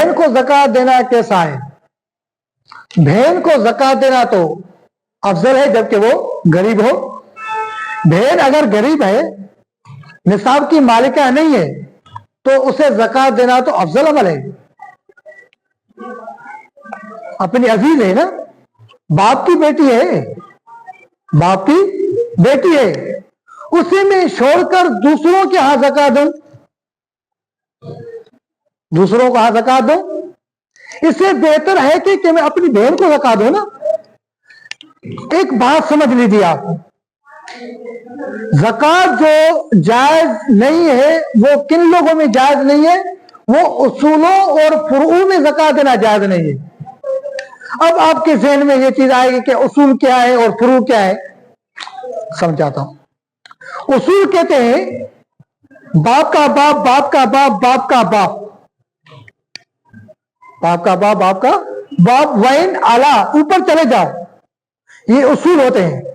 बहन को ज़कात देना कैसा है? बहन को ज़कात देना तो अफजल है जबकि वो गरीब हो। बहन अगर गरीब है, निसाब की मालिका नहीं है, तो उसे ज़कात देना तो अफजल अमल है। अपनी अजीज है ना, बाप की बेटी है, बाप की बेटी है, उसे मैं छोड़कर दूसरों के यहां ज़कात दूं, दूसरों को यहां ज़कात दूं, इससे बेहतर है कि मैं अपनी बहन को ज़कात दूं ना। एक बात समझ लीजिए आप, ज़कात जो जायज नहीं है वो किन लोगों में जायज नहीं है? वो उसूलों और फुरूओं में ज़कात देना जायज नहीं है। अब आपके ज़हन में ये चीज आएगी कि उसूल क्या है और फुरू क्या है, समझाता हूं। उसूल कहते हैं बाप का बाप, बाप का बाप, बाप का बाप, बाप का बाप, बाप का बाप, वाइन आला, ऊपर चले जाओ, ये उसूल होते हैं।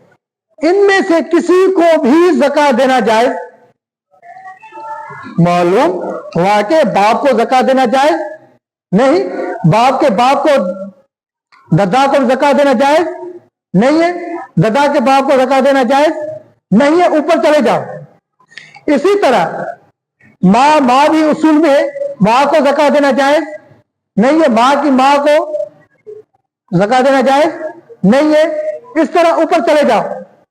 इनमें से किसी को भी ज़कात देना जायज मालूम हुआ कि बाप को ज़कात देना जायज नहीं, बाप के बाप को, दादा को ज़कात देना जायज नहीं है, दादा के बाप को ज़कात देना जायज नहीं है, ऊपर चले जाओ। इसी तरह माँ भी उसूल में है, माँ को ज़कात देना जायज नहीं है, माँ की माँ को ज़कात देना जायज नहीं है। इस तरह ऊपर चले जाओ,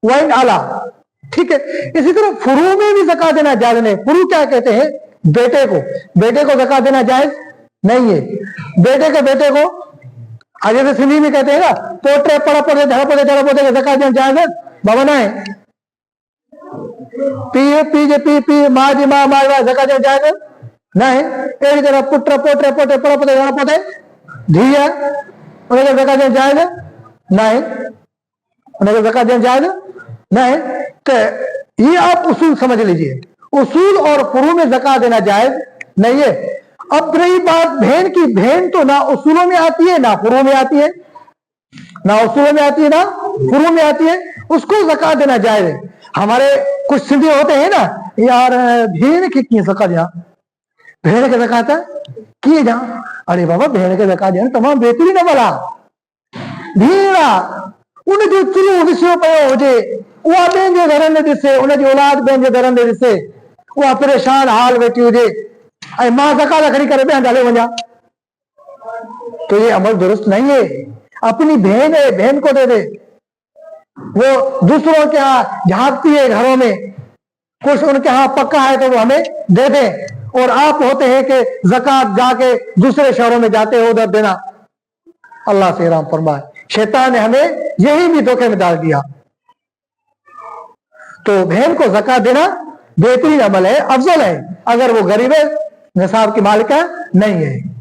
वाइन आला, ठीक है। इसी तरह फुरू में भी ज़कात देना जायज नहीं। फुरू क्या कहते हैं? बेटे को ज़कात देना जायज नहीं है। बेटे को आज जैसे सिंधी में कहते हैं ना, पोटे पड़ा पोटे झड़ा पोटे झड़ा पोटे ज़कात देना जायज है, बाबा ना है। पी माँ जी माँ ज़कात देना जायज ना है। एक तरह पुत्र पोटे पोटे पड़ा पोटे झड़ा पोटे धी है, उन्हें ज़कात देना जायज ना है, उन्हें ज़कात देना जायज ना है। तो ये आप उसूल समझ लीजिए, उसूल और फुरू में ज़कात देना जायज नहीं है। अब रही बात बहन की, बहन तो ना उसूलों में आती है ना फुरू में आती है, ना उसूलों में आती है ना फुरू में आती है, उसको ज़कात देना जायज है। हमारे कुछ सिंधी होते हैं ना, यार बहन की ज़कात देना, बहन के ज़कात किए जा, अरे बाबा बहन के ज़कात देना तमाम बेहतरीन है भला, भेड़ा उन जो चुलो विसो पियो हुजे, उहा ॿियनि जे घरनि में ॾिसे, उनजी औलाद ॿियनि जे घरनि में ॾिसे, उहा परेशान हाल वेठी हुजे, ऐं मां ज़कात खणी करे ॿिया हले वञा, तो ये अमल दुरुस्त नहीं है। अपनी बहन है, बहन को दे दे, वो दूसरों के यहाँ झांकती है घरों में, कुछ उनके यहाँ पक्का है तो वो हमें दे दे, और आप होते हैं कि ज़कात जाके दूसरे शहरों में जाते हो उधर देना। अल्लाह से रहम फरमाए, शैतान ने हमें यही भी धोखे में डाल दिया। तो बहन को ज़कात देना बेहतरीन अमल है, अफजल है, अगर वो गरीब है, निसाब की मालिका नहीं है।